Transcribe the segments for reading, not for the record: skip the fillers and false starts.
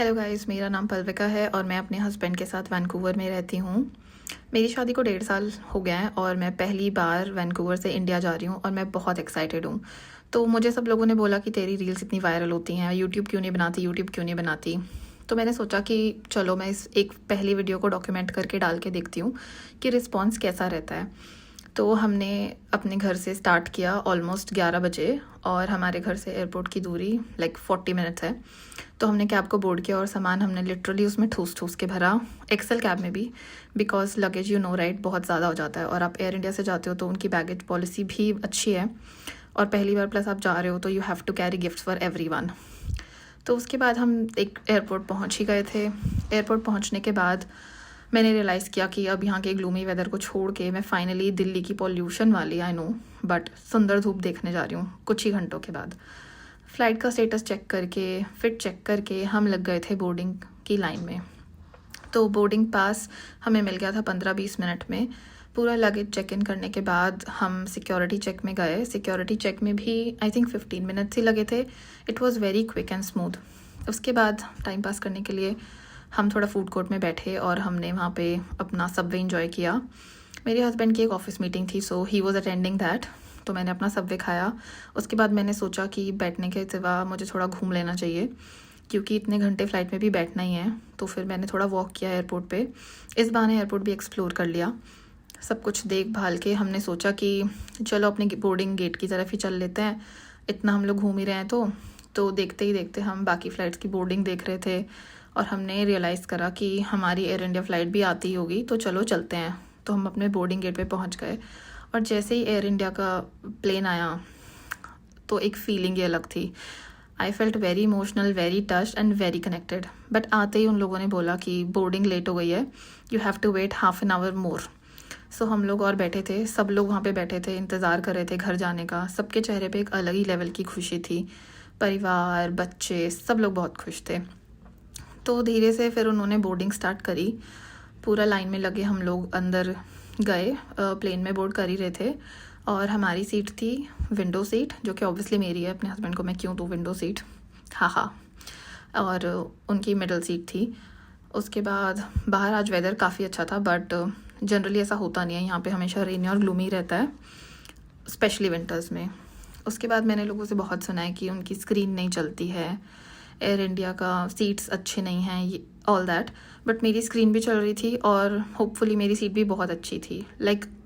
Hello guys, मेरा नाम पल्विका है और मैं अपने हस्बैंड के साथ वैंकूवर में रहती हूँ। मेरी शादी को 1.5 साल हो गया है और मैं पहली बार वैंकूवर से इंडिया जा रही हूँ और मैं बहुत एक्साइटेड हूँ। तो मुझे सब लोगों ने बोला कि तेरी रील्स इतनी वायरल होती हैं, यूट्यूब क्यों नहीं बनाती, यूट्यूब क्यों नहीं बनाती। तो मैंने सोचा कि चलो मैं इस एक पहली वीडियो को डॉक्यूमेंट करके डाल के देखती हूँ कि रिस्पॉन्स कैसा रहता है। तो हमने अपने घर से स्टार्ट किया ऑलमोस्ट 11 बजे और हमारे घर से एयरपोर्ट की दूरी 40 मिनट्स है। तो हमने कैब को बोर्ड किया और सामान हमने लिटरली उसमें ठूस ठूस के भरा, एक्सेल कैब में भी, बिकॉज लगेज राइट बहुत ज़्यादा हो जाता है और आप एयर इंडिया से जाते हो तो उनकी बैगेज पॉलिसी भी अच्छी है और पहली बार प्लस आप जा रहे हो तो you have to carry gifts for everyone. तो उसके बाद हम एक एयरपोर्ट पहुंच ही गए थे। एयरपोर्ट पहुंचने के बाद मैंने रियलाइज़ किया कि अब यहाँ के ग्लूमी वेदर को छोड़ के मैं फाइनली दिल्ली की पॉल्यूशन वाली, आई नो, बट सुंदर धूप देखने जा रही हूँ कुछ ही घंटों के बाद। फ़्लाइट का स्टेटस चेक करके फिर चेक करके हम लग गए थे बोर्डिंग की लाइन में। तो बोर्डिंग पास हमें मिल गया था 15-20 मिनट में। पूरा लगेज चेक इन करने के बाद हम सिक्योरिटी चेक में गए। सिक्योरिटी चेक में भी आई थिंक 15 मिनट्स ही लगे थे। It was very quick and smooth. उसके बाद टाइम पास करने के लिए हम थोड़ा फूड कोर्ट में बैठे और हमने वहाँ पे अपना सबवे इंजॉय किया। मेरे हस्बैंड की एक ऑफिस मीटिंग थी, सो ही वॉज अटेंडिंग दैट। तो मैंने अपना सबवे खाया। उसके बाद मैंने सोचा कि बैठने के सिवा मुझे थोड़ा घूम लेना चाहिए क्योंकि इतने घंटे फ़्लाइट में भी बैठना ही है। तो फिर मैंने थोड़ा वॉक किया एयरपोर्ट पे। इस बहाने एयरपोर्ट भी एक्सप्लोर कर लिया। सब कुछ देख भाल के हमने सोचा कि चलो अपने बोर्डिंग गेट की तरफ ही चल लेते हैं, इतना हम लोग घूम ही रहे हैं। तो देखते ही देखते हम बाकी फ़्लाइट्स की बोर्डिंग देख रहे थे और हमने रियलाइज़ करा कि हमारी एयर इंडिया फ़्लाइट भी आती ही होगी, तो चलो चलते हैं। तो हम अपने बोर्डिंग गेट पे पहुंच गए और जैसे ही एयर इंडिया का प्लेन आया तो एक फीलिंग ही अलग थी। I felt very emotional, very touched and very connected. But आते ही उन लोगों ने बोला कि बोर्डिंग लेट हो गई है, you have to wait half an hour more. So हम लोग और बैठे थे, सब लोग वहाँ पे बैठे थे, इंतज़ार कर रहे थे घर जाने का। सबके चेहरे पे एक अलग ही लेवल की खुशी थी। परिवार, बच्चे, सब लोग बहुत खुश थे। तो धीरे से फिर उन्होंने बोर्डिंग स्टार्ट करी। पूरा लाइन में लगे हम लोग अंदर गए। प्लेन में बोर्ड कर ही रहे थे और हमारी सीट थी विंडो सीट, जो कि ऑब्वियसली मेरी है। अपने हस्बैंड को मैं क्यों दूँ विंडो सीट, हाँ। और उनकी मिडल सीट थी। उसके बाद बाहर आज वेदर काफ़ी अच्छा था, बट जनरली ऐसा होता नहीं है। यहाँ पे हमेशा रेनी और ग्लूमी रहता है, स्पेशली विंटर्स में। उसके बाद मैंने लोगों से बहुत सुना है कि उनकी स्क्रीन नहीं चलती है, एयर इंडिया का सीट्स अच्छे नहीं हैं, ऑल दैट। बट मेरी स्क्रीन भी चल रही थी और होपफुली मेरी सीट भी बहुत अच्छी थी।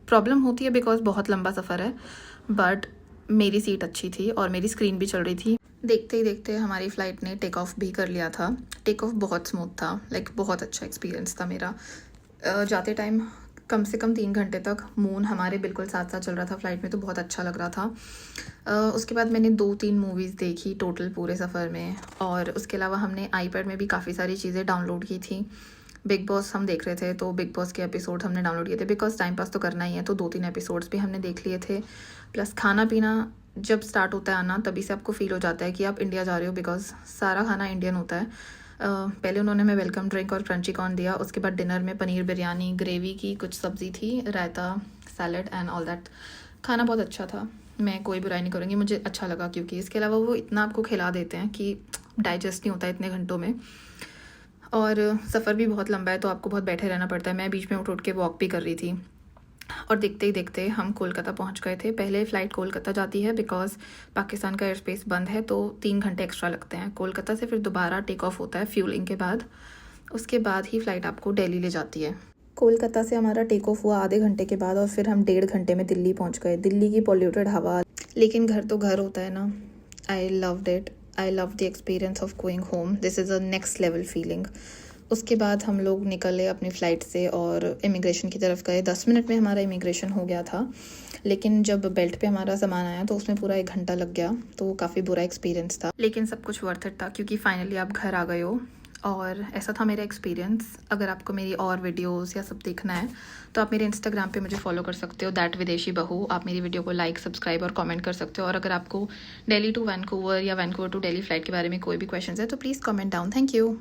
प्रॉब्लम होती है बिकॉज बहुत लंबा सफ़र है, बट मेरी सीट अच्छी थी और मेरी स्क्रीन भी चल रही थी। देखते ही देखते हमारी फ़्लाइट ने टेक ऑफ भी कर लिया था। टेक ऑफ बहुत स्मूथ था, बहुत अच्छा एक्सपीरियंस था मेरा। जाते टाइम कम से कम 3 घंटे तक मून हमारे बिल्कुल साथ साथ चल रहा था फ़्लाइट में, तो बहुत अच्छा लग रहा था। उसके बाद मैंने 2-3 मूवीज़ देखी टोटल पूरे सफ़र में। और उसके अलावा हमने आईपैड में भी काफ़ी सारी चीज़ें डाउनलोड की थी। बिग बॉस हम देख रहे थे, तो बिग बॉस के एपिसोड हमने डाउनलोड किए थे बिकॉज टाइम पास तो करना ही है। तो 2-3 एपिसोड्स भी हमने देख लिए थे। प्लस खाना पीना जब स्टार्ट होता है आना, तभी से आपको फ़ील हो जाता है कि आप इंडिया जा रहे हो, बिकॉज सारा खाना इंडियन होता है। पहले उन्होंने हमें वेलकम ड्रिंक और क्रंची कॉर्न दिया। उसके बाद डिनर में पनीर बिरयानी, ग्रेवी की कुछ सब्ज़ी थी, रायता, सैलड एंड ऑल दैट। खाना बहुत अच्छा था, मैं कोई बुराई नहीं करूँगी, मुझे अच्छा लगा। क्योंकि इसके अलावा वो इतना आपको खिला देते हैं कि डाइजेस्ट नहीं होता इतने घंटों में। और सफ़र भी बहुत लंबा है, तो आपको बहुत बैठे रहना पड़ता है। मैं बीच में उठ के वॉक भी कर रही थी। और देखते ही देखते हम कोलकाता पहुंच गए थे। पहले फ़्लाइट कोलकाता जाती है बिकॉज पाकिस्तान का एयर स्पेस बंद है, तो 3 घंटे एक्स्ट्रा लगते हैं। कोलकाता से फिर दोबारा टेक ऑफ होता है फ्यूलिंग के बाद। उसके बाद ही फ़्लाइट आपको दिल्ली ले जाती है। कोलकाता से हमारा टेक ऑफ हुआ आधे घंटे के बाद और फिर हम 1.5 घंटे में दिल्ली पहुंच गए। दिल्ली की पॉल्यूटेड हवा, लेकिन घर तो घर होता है ना। I loved it, I love the experience of going home. This is a next level feeling. उसके बाद हम लोग निकले अपनी फ़्लाइट से और इमिग्रेशन की तरफ गए। 10 मिनट में हमारा इमिग्रेशन हो गया था, लेकिन जब बेल्ट पे हमारा सामान आया तो उसमें पूरा 1 घंटा लग गया। तो काफ़ी बुरा एक्सपीरियंस था, लेकिन सब कुछ वर्थ इट था क्योंकि फाइनली आप घर आ गए हो। और ऐसा था मेरा एक्सपीरियंस। अगर आपको मेरी और वीडियोस या सब देखना है तो आप मेरे इंस्टाग्राम पे मुझे फॉलो कर सकते हो, दैट विदेशी बहू। आप मेरी वीडियो को लाइक, सब्सक्राइब और कमेंट कर सकते हो। और अगर आपको दिल्ली टू वैंकूवर या वैंकूवर टू दिल्ली फ़्लाइट के बारे में कोई भी क्वेश्चन है तो please comment down. Thank you.